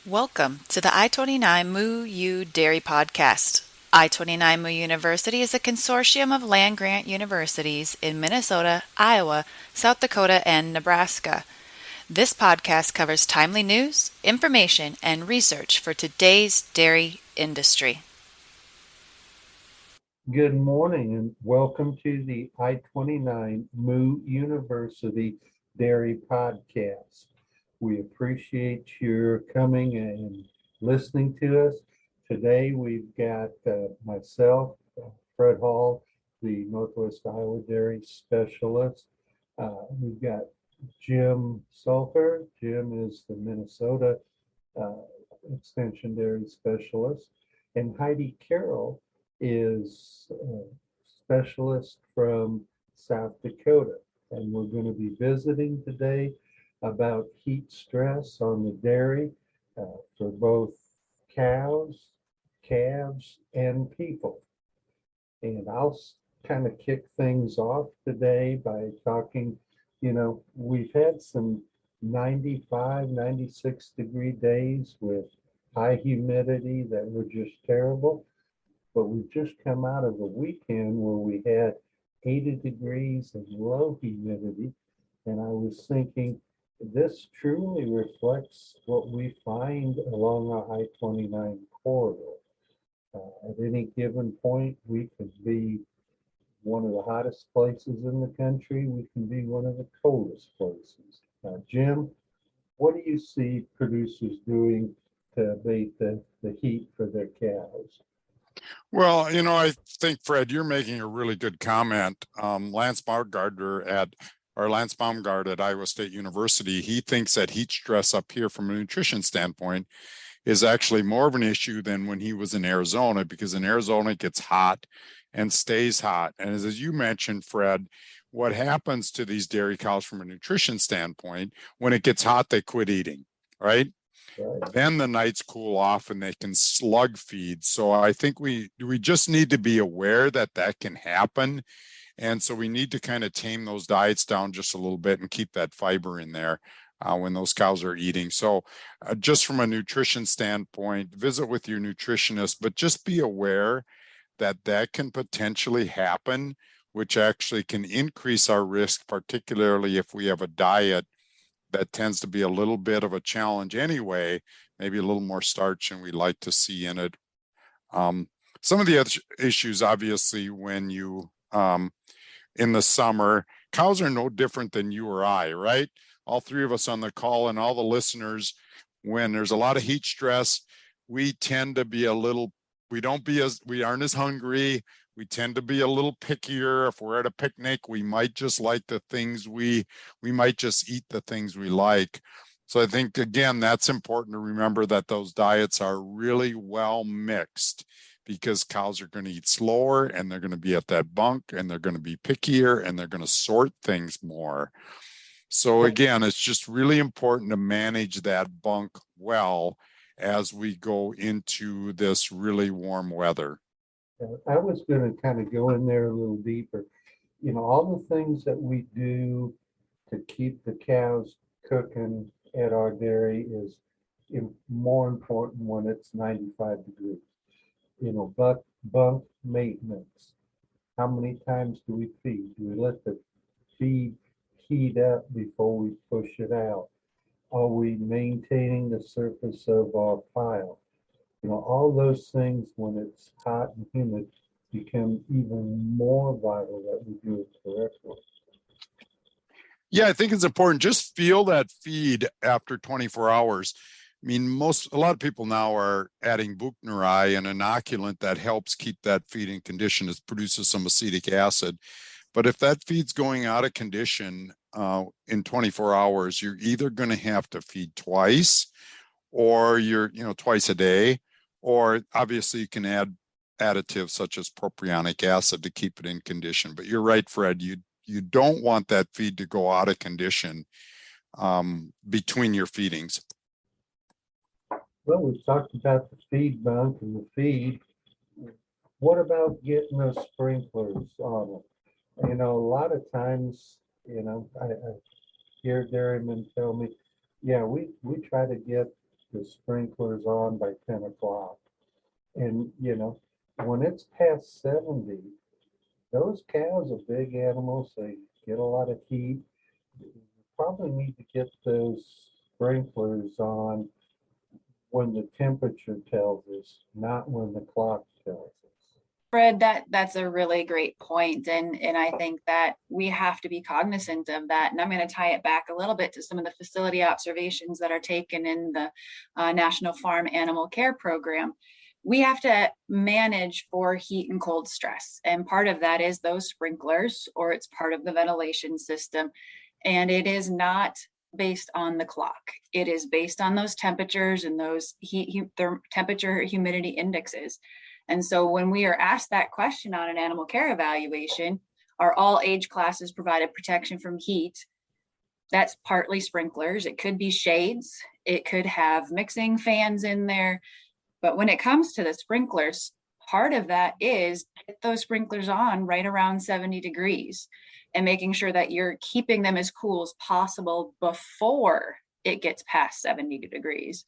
Welcome to the I-29 Moo U Dairy Podcast. I-29 Moo University is a consortium of land-grant universities in Minnesota, Iowa, South Dakota, and Nebraska. This podcast covers timely news, information, and research for today's dairy industry. Good morning and welcome to the I-29 Moo University Dairy Podcast. We appreciate your coming and listening to us. Today we've got myself, Fred Hall, the Northwest Iowa Dairy Specialist. We've got Jim Salfer. Jim is the Minnesota uh, Extension Dairy Specialist. And Heidi Carroll is a specialist from South Dakota. And we're going to be visiting today about heat stress on the dairy for both cows, calves, and people. And I'll kind of kick things off today by talking, we've had some 95, 96-degree days with high humidity that were just terrible. But we've just come out of a weekend where we had 80 degrees and low humidity. And I was thinking, this truly reflects what we find along our I-29 corridor. At any given point, we could be one of the hottest places in the country. We can be one of the coldest places. Jim, what do you see producers doing to abate the heat for their cows? Well, I think, Fred, you're making a really good comment. Lance Baumgart at Iowa State University, he thinks that heat stress up here from a nutrition standpoint is actually more of an issue than when he was in Arizona, because in Arizona it gets hot and stays hot. And as you mentioned, Fred, what happens to these dairy cows from a nutrition standpoint, when it gets hot, they quit eating, right? Right. Then the nights cool off and they can slug feed. So I think we just need to be aware that that can happen. And so we need to kind of tame those diets down just a little bit and keep that fiber in there when those cows are eating. So just from a nutrition standpoint, visit with your nutritionist, but just be aware that that can potentially happen, which actually can increase our risk, particularly if we have a diet that tends to be a little bit of a challenge anyway, maybe a little more starch than we like to see in it. Some of the other issues, obviously, when you in the summer, cows are no different than you or I, right? All three of us on the call and all the listeners, when there's a lot of heat stress, we tend to be we aren't as hungry. We tend to be a little pickier. If we're at a picnic, we might just like the things we might just eat the things we like. So I think, again, that's important to remember, that those diets are really well mixed, because cows are going to eat slower and they're going to be at that bunk and they're going to be pickier and they're going to sort things more. So again, it's just really important to manage that bunk well as we go into this really warm weather. I was going to kind of go in there a little deeper. All the things that we do to keep the cows cooking at our dairy is more important when it's 95 degrees. But bunk maintenance. How many times do we feed? Do we let the feed heat up before we push it out? Are we maintaining the surface of our pile? All those things, when it's hot and humid, become even more vital that we do it correctly. Yeah, I think it's important. Just feel that feed after 24 hours. I mean, a lot of people now are adding buchneri, an inoculant that helps keep that feed in condition. It produces some acetic acid. But if that feed's going out of condition in 24 hours, you're either going to have to feed twice, or twice a day, or obviously you can add additives such as propionic acid to keep it in condition. But you're right, Fred, you don't want that feed to go out of condition between your feedings. Well, we've talked about the feed bunk and the feed. What about getting those sprinklers on them? A lot of times, I hear dairymen tell me, yeah, we try to get the sprinklers on by 10 o'clock. And, when it's past 70, those cows are big animals. They get a lot of heat. You probably need to get those sprinklers on when the temperature tells us, not when the clock tells us. Fred, that's a really great point, and I think that we have to be cognizant of that. And I'm going to tie it back a little bit to some of the facility observations that are taken in the National Farm Animal Care Program. We have to manage for heat and cold stress, and part of that is those sprinklers, or it's part of the ventilation system, and it is not based on the clock. It is based on those temperatures and those temperature humidity indexes. And so when we are asked that question on an animal care evaluation, are all age classes provided protection from heat? That's partly sprinklers. It could be shades. It could have mixing fans in there. But when it comes to the sprinklers, part of that is get those sprinklers on right around 70 degrees and making sure that you're keeping them as cool as possible before it gets past 70 degrees.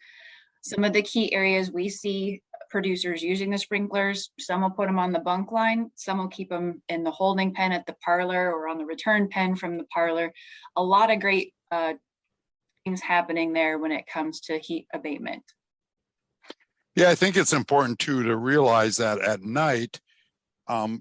Some of the key areas we see producers using the sprinklers, some will put them on the bunk line, some will keep them in the holding pen at the parlor or on the return pen from the parlor. A lot of great things happening there when it comes to heat abatement. Yeah, I think it's important too to realize that at night,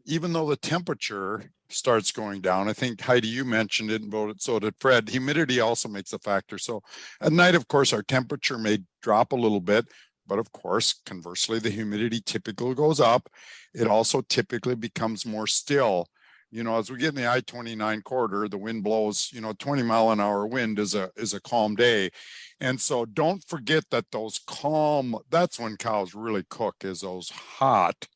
even though the temperature starts going down, I think Heidi, you mentioned it, and so did Fred, humidity also makes a factor. So at night, of course, our temperature may drop a little bit, but of course, conversely, the humidity typically goes up. It also typically becomes more still. As we get in the I-29 corridor, the wind blows, 20-mile-an-hour wind is a calm day. And so don't forget that that's when cows really cook, is those hot,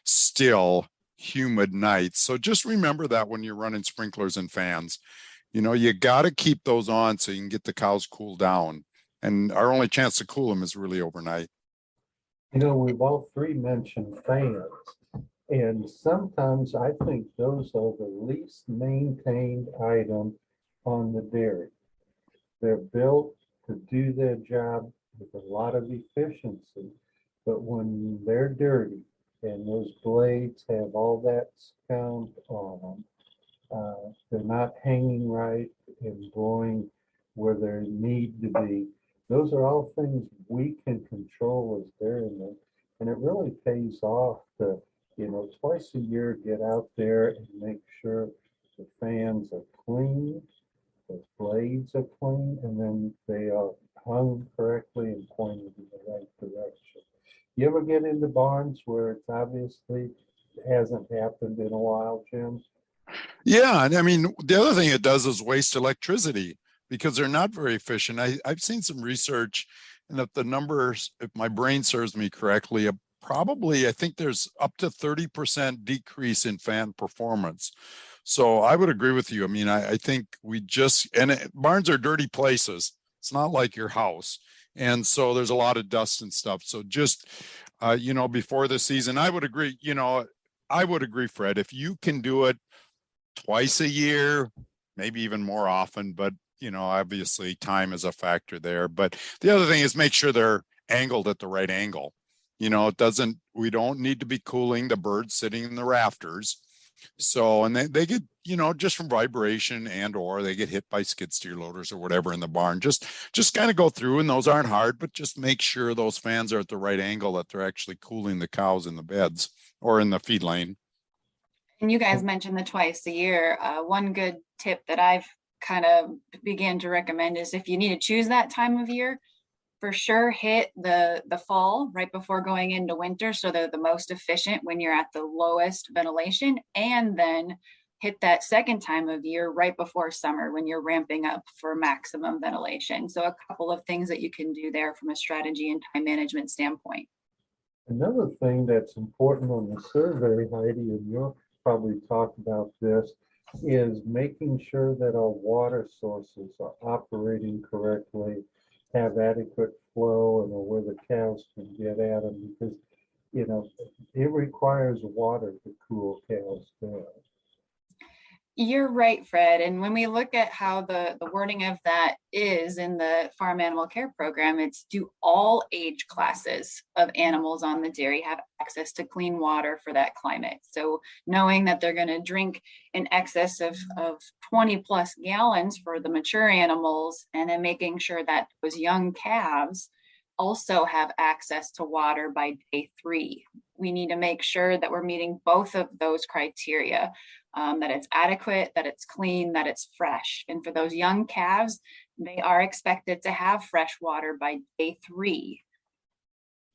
still, humid nights. So just remember that when you're running sprinklers and fans. You got to keep those on so you can get the cows cooled down. And our only chance to cool them is really overnight. We've all three mentioned fans. And sometimes I think those are the least maintained item on the dairy. They're built to do their job with a lot of efficiency, but when they're dirty and those blades have all that scum on them, they're not hanging right and blowing where they need to be. Those are all things we can control as dairymen, and it really pays off to twice a year, get out there and make sure the fans are clean, the blades are clean, and then they are hung correctly and pointed in the right direction. You ever get into barns where it's obviously hasn't happened in a while, Jim? Yeah, and I mean, the other thing it does is waste electricity because they're not very efficient. I've seen some research, and if the numbers, if my brain serves me correctly, probably I think there's up to 30% decrease in fan performance. So I would agree with you. I mean, I think barns are dirty places. It's not like your house. And so there's a lot of dust and stuff. So just, before the season, I would agree, Fred, if you can do it twice a year, maybe even more often, but obviously time is a factor there. But the other thing is make sure they're angled at the right angle. We don't need to be cooling the birds sitting in the rafters. So, and they get, just from vibration or they get hit by skid steer loaders or whatever in the barn, just kind of go through, and those aren't hard, but just make sure those fans are at the right angle, that they're actually cooling the cows in the beds or in the feed lane. And you guys mentioned the twice a year. One good tip that I've kind of began to recommend is if you need to choose that time of year, for sure hit the fall right before going into winter, so they're the most efficient when you're at the lowest ventilation, and then hit that second time of year right before summer when you're ramping up for maximum ventilation. So a couple of things that you can do there from a strategy and time management standpoint. Another thing that's important on the survey, Heidi, and you'll probably talk about this, is making sure that our water sources are operating correctly, have adequate flow, and where the cows can get at them, because it requires water to cool cows down. You're right, Fred. And when we look at how the wording of that is in the farm animal care program, it's do all age classes of animals on the dairy have access to clean water for that climate? So knowing that they're going to drink in excess of 20 plus gallons for the mature animals, and then making sure that those young calves also have access to water by day 3. We need to make sure that we're meeting both of those criteria, that it's adequate, that it's clean, that it's fresh. And for those young calves, they are expected to have fresh water by day 3.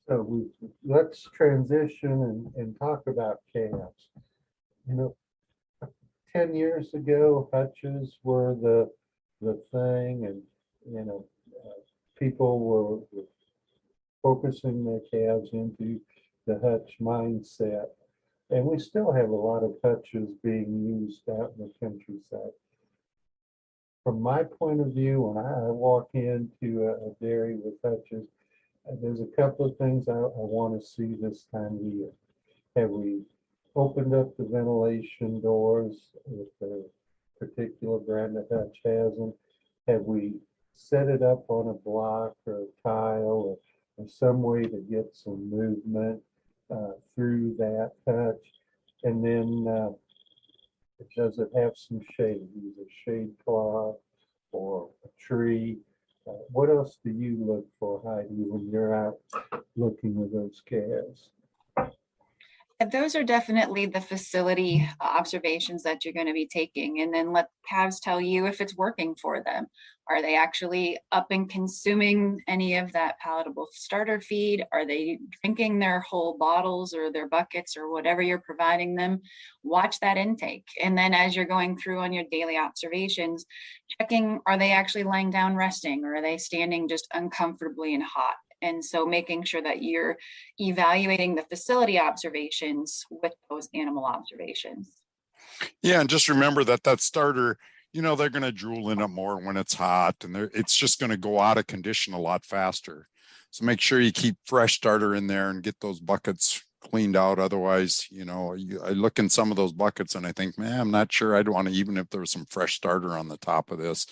So let's transition and talk about calves. You know, 10 years ago, hutches were the thing, and people were focusing their calves into the hutch mindset. And we still have a lot of hutches being used out in the countryside. From my point of view, when I walk into a dairy with hutches, there's a couple of things I want to see this time of year. Have we opened up the ventilation doors with the particular brand that hutch has them? Have we set it up on a block or a tile or some way to get some movement through that hutch? And then does it have some shade, either shade cloth or a tree? What else do you look for, Heidi, when you're out looking with those calves? Those are definitely the facility observations that you're going to be taking, and then let calves tell you if it's working for them. Are they actually up and consuming any of that palatable starter feed? Are they drinking their whole bottles or their buckets or whatever you're providing them? Watch that intake. And then as you're going through on your daily observations, checking, are they actually lying down resting, or are they standing just uncomfortably and hot? And so making sure that you're evaluating the facility observations with those animal observations. Yeah, and just remember that starter, they're going to drool in it more when it's hot, and it's just going to go out of condition a lot faster. So make sure you keep fresh starter in there and get those buckets cleaned out. Otherwise, I look in some of those buckets and I think, man, I'm not sure I'd want to, even if there was some fresh starter on the top of this.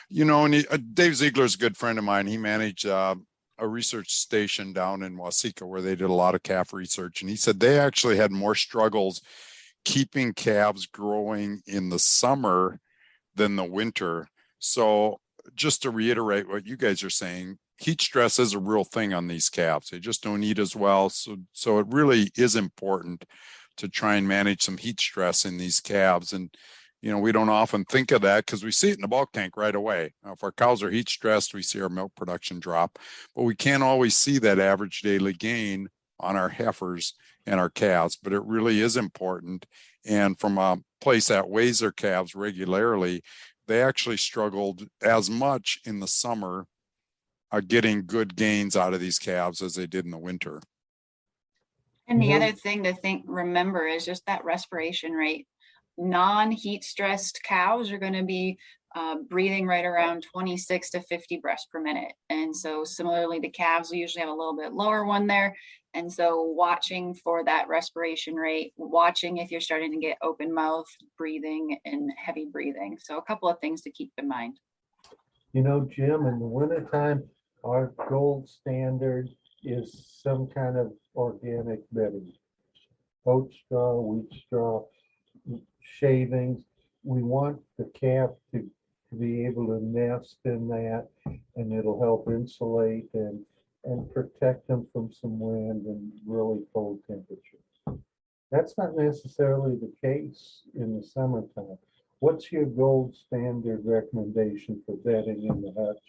And Dave Ziegler's a good friend of mine. He managed a research station down in Waseca where they did a lot of calf research. And he said they actually had more struggles keeping calves growing in the summer than the winter. So just to reiterate what you guys are saying, heat stress is a real thing on these calves. They just don't eat as well. So it really is important to try and manage some heat stress in these calves. And we don't often think of that because we see it in the bulk tank right away. If our cows are heat stressed, we see our milk production drop, but we can't always see that average daily gain on our heifers and our calves, but it really is important. And from a place that weighs their calves regularly, they actually struggled as much in the summer getting good gains out of these calves as they did in the winter. And the other thing to remember is just that respiration rate. Non-heat stressed cows are going to be breathing right around 26 to 50 breaths per minute. And so similarly to calves, we usually have a little bit lower one there. And so watching for that respiration rate, watching if you're starting to get open mouth breathing and heavy breathing. So a couple of things to keep in mind. Jim, in the wintertime, our gold standard is some kind of organic bedding. Oat straw, wheat straw, shavings. We want the calf to be able to nest in that, and it'll help insulate and protect them from some wind and really cold temperatures. That's not necessarily the case in the summertime. What's your gold standard recommendation for bedding in the hutch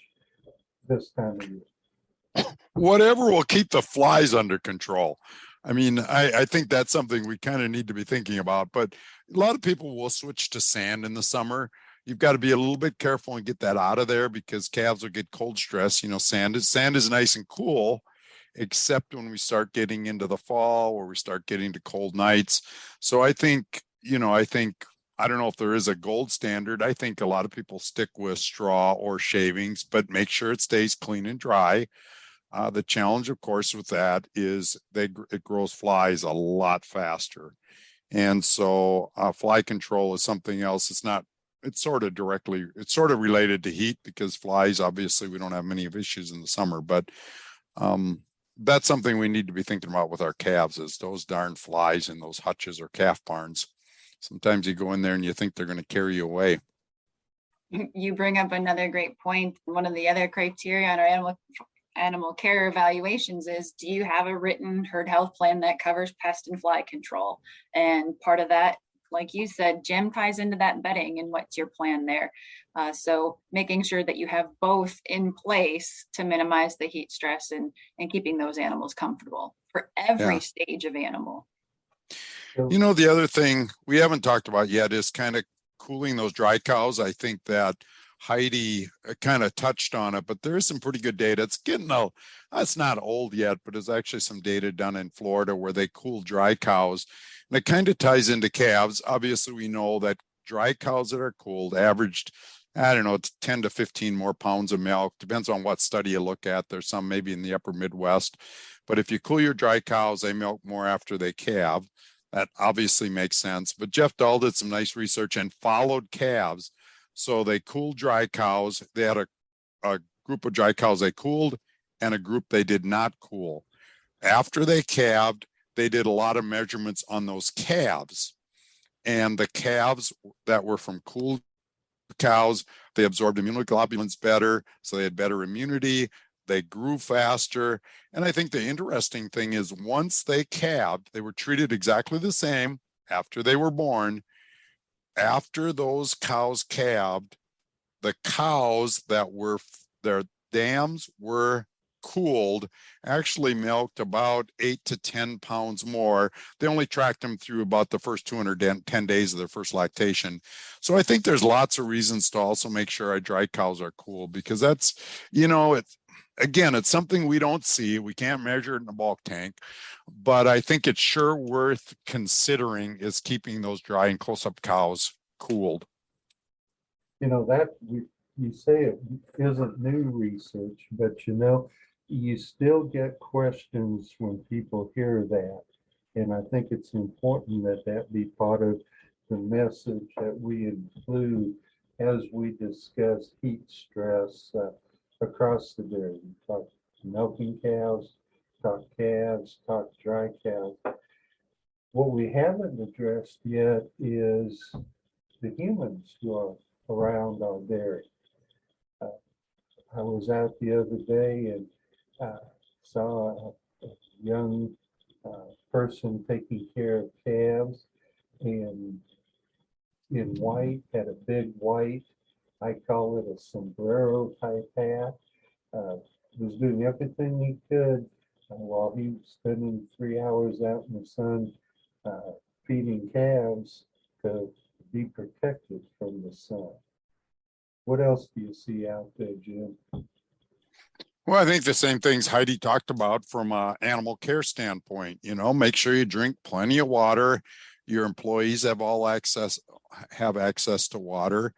this time of year? Whatever will keep the flies under control. I mean, I think that's something we kind of need to be thinking about, but a lot of people will switch to sand in the summer. You've got to be a little bit careful and get that out of there because calves will get cold stress. Sand is nice and cool, except when we start getting into the fall or we start getting to cold nights. So I think, I don't know if there is a gold standard. I think a lot of people stick with straw or shavings, but make sure it stays clean and dry. The challenge, of course, with that is it grows flies a lot faster. And so fly control is something else. It's sort of related to heat, because flies, obviously we don't have many of issues in the summer, but that's something we need to be thinking about with our calves, is those darn flies in those hutches or calf barns. Sometimes you go in there and you think they're going to carry you away. You bring up another great point. One of the other criteria on our animal care evaluations is, do you have a written herd health plan that covers pest and fly control? And part of that, like you said, Jim, ties into that bedding and what's your plan there. So making sure that you have both in place to minimize the heat stress and keeping those animals comfortable for every Yeah. stage of animal. You know, the other thing we haven't talked about yet is kind of cooling those dry cows. I think that Heidi kind of touched on it, but there is some pretty good data. It's not old yet, but there's actually some data done in Florida where they cool dry cows. And it kind of ties into calves. Obviously, we know that dry cows that are cooled averaged, I don't know, it's 10 to 15 more pounds of milk. Depends on what study you look at. There's some maybe in the upper Midwest. But if you cool your dry cows, they milk more after they calve. That obviously makes sense. But Jeff Dahl did some nice research and followed calves. So they cooled dry cows. They had a group of dry cows they cooled and a group they did not cool. After they calved, they did a lot of measurements on those calves. And the calves that were from cooled cows, they absorbed immunoglobulins better, so they had better immunity. They grew faster. And I think the interesting thing is, once they calved, they were treated exactly the same after they were born. After those cows calved, the cows that were, their dams were cooled, actually milked about 8 to 10 pounds more. They only tracked them through about the first 210 days of their first lactation. So I think there's lots of reasons to also make sure our dry cows are cool, because that's, it's something we don't see. We can't measure it in a bulk tank, but I think it's sure worth considering is keeping those dry and close-up cows cooled. You say it isn't new research, but you still get questions when people hear that. And I think it's important that be part of the message that we include as we discuss heat stress across the dairy. We talk milking cows, talk calves, talk dry cows. What we haven't addressed yet is the humans who are around our dairy. I was out the other day and saw a young person taking care of calves, and in white, had a big white, I call it a sombrero type hat, was doing everything he could while he was spending 3 hours out in the sun feeding calves to be protected from the sun. What else do you see out there, Jim? Well, I think the same things Heidi talked about from an animal care standpoint. Make sure you drink plenty of water. Your employees have access to water.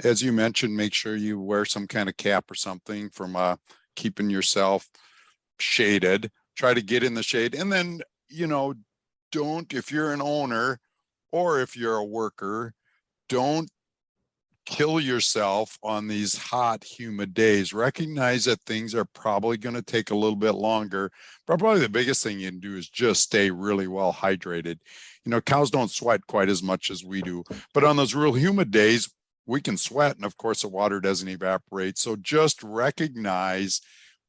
As you mentioned, make sure you wear some kind of cap or something from keeping yourself shaded. Try to get in the shade. And then, if you're an owner or if you're a worker, don't kill yourself on these hot, humid days. Recognize that things are probably going to take a little bit longer, but probably the biggest thing you can do is just stay really well hydrated. Cows don't sweat quite as much as we do, but on those real humid days, we can sweat, and of course the water doesn't evaporate. So just recognize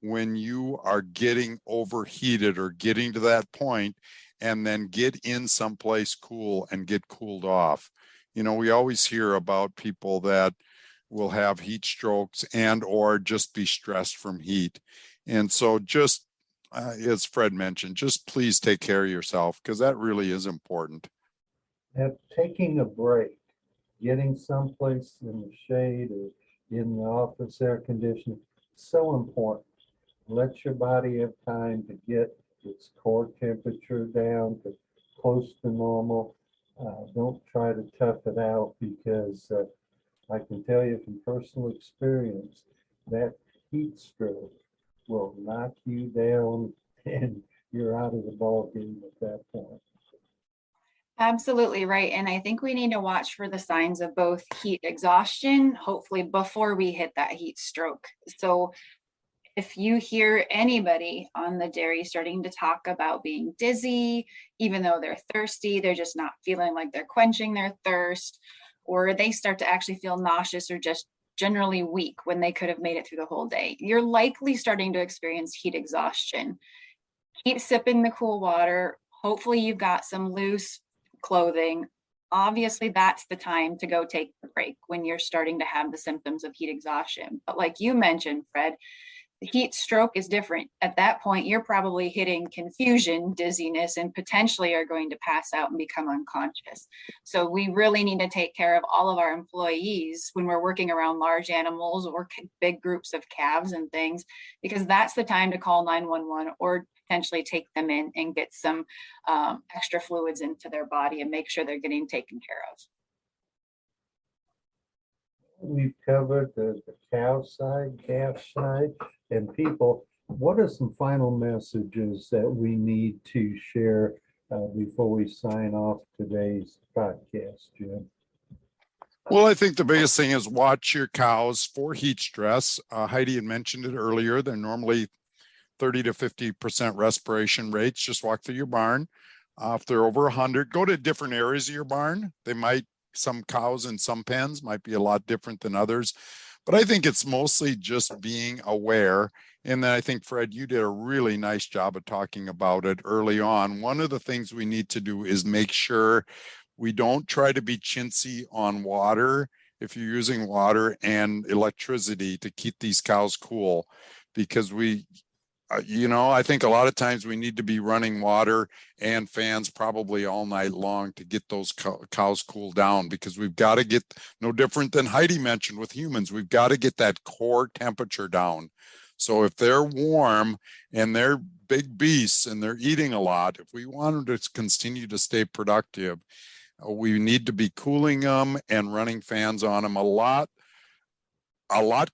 when you are getting overheated or getting to that point, and then get in someplace cool and get cooled off. We always hear about people that will have heat strokes and or just be stressed from heat. And so just, as Fred mentioned, just please take care of yourself, because that really is important. Taking a break, getting someplace in the shade or in the office air conditioning, so important. Let your body have time to get its core temperature down to close to normal. Don't try to tough it out, because I can tell you from personal experience that heat stroke will knock you down and you're out of the ball game at that point. Absolutely right. And I think we need to watch for the signs of both heat exhaustion, hopefully before we hit that heat stroke. So if you hear anybody on the dairy starting to talk about being dizzy, even though they're thirsty, they're just not feeling like they're quenching their thirst, or they start to actually feel nauseous or just generally weak when they could have made it through the whole day, you're likely starting to experience heat exhaustion. Keep sipping the cool water. Hopefully, you've got some loose clothing. Obviously, that's the time to go take the break when you're starting to have the symptoms of heat exhaustion. But like you mentioned, Fred, the heat stroke is different. At that point, you're probably hitting confusion, dizziness, and potentially are going to pass out and become unconscious. So we really need to take care of all of our employees when we're working around large animals or big groups of calves and things, because that's the time to call 911 or potentially take them in and get some extra fluids into their body and make sure they're getting taken care of. We've covered the cow side, calf side, and people. What are some final messages that we need to share before we sign off today's podcast, Jim? Well, I think the biggest thing is watch your cows for heat stress. Heidi had mentioned it earlier. They're normally 30 to 50% respiration rates. Just walk through your barn. If they're over 100, go to different areas of your barn. Some cows in some pens might be a lot different than others. But I think it's mostly just being aware. And then I think, Fred, you did a really nice job of talking about it early on. One of the things we need to do is make sure we don't try to be chintzy on water if you're using water and electricity to keep these cows cool, because I think a lot of times we need to be running water and fans probably all night long to get those cows cooled down, because we've got to get, no different than Heidi mentioned with humans, we've got to get that core temperature down. So if they're warm and they're big beasts and they're eating a lot, if we want them to continue to stay productive, we need to be cooling them and running fans on them a lot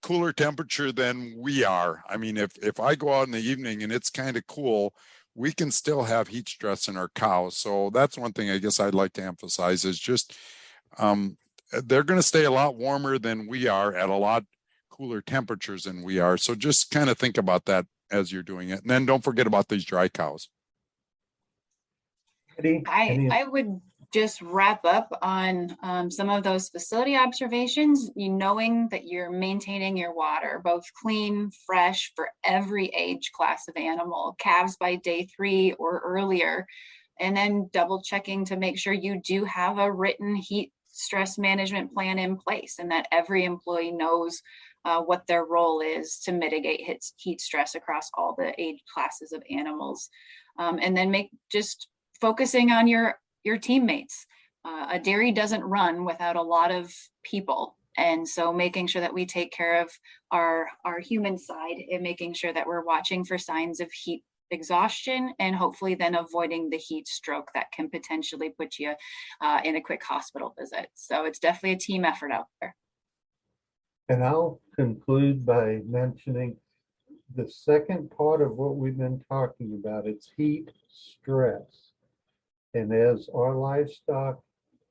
cooler temperature than we are. I mean, if I go out in the evening and it's kind of cool, we can still have heat stress in our cows. So that's one thing I guess I'd like to emphasize is just they're going to stay a lot warmer than we are at a lot cooler temperatures than we are. So just kind of think about that as you're doing it. And then don't forget about these dry cows. I would just wrap up on some of those facility observations, knowing that you're maintaining your water, both clean, fresh for every age class of animal, calves by day 3 or earlier, and then double checking to make sure you do have a written heat stress management plan in place and that every employee knows what their role is to mitigate heat stress across all the age classes of animals. And then just focusing on your teammates. A dairy doesn't run without a lot of people. And so making sure that we take care of our human side and making sure that we're watching for signs of heat exhaustion and hopefully then avoiding the heat stroke that can potentially put you in a quick hospital visit. So it's definitely a team effort out there. And I'll conclude by mentioning the second part of what we've been talking about. It's heat stress. And as our livestock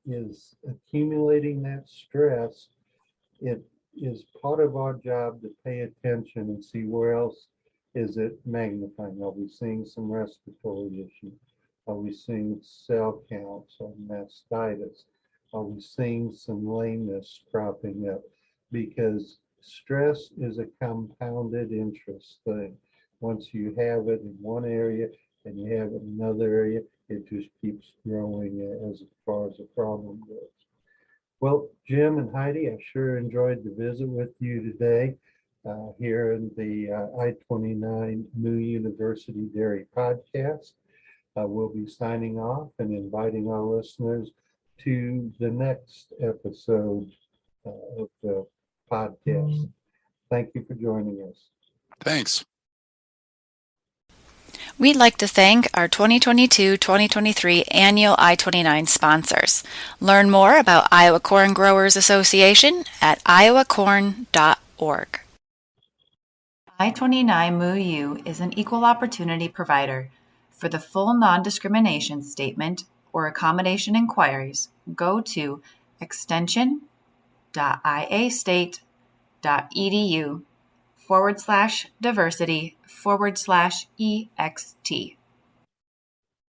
is accumulating that stress, it is part of our job to pay attention and see where else is it magnifying. Are we seeing some respiratory issues? Are we seeing cell counts or mastitis? Are we seeing some lameness cropping up? Because stress is a compounded interest thing. Once you have it in one area and you have it in another area, it just keeps growing as far as the problem goes. Well, Jim and Heidi, I sure enjoyed the visit with you today here in the I-29 Moo University Dairy Podcast. We'll be signing off and inviting our listeners to the next episode of the podcast. Thank you for joining us. Thanks. We'd like to thank our 2022-2023 annual I-29 sponsors. Learn more about Iowa Corn Growers Association at iowacorn.org. I-29 Moo U is an equal opportunity provider. For the full non-discrimination statement, or accommodation inquiries, go to extension.iastate.edu/diversity/EXT.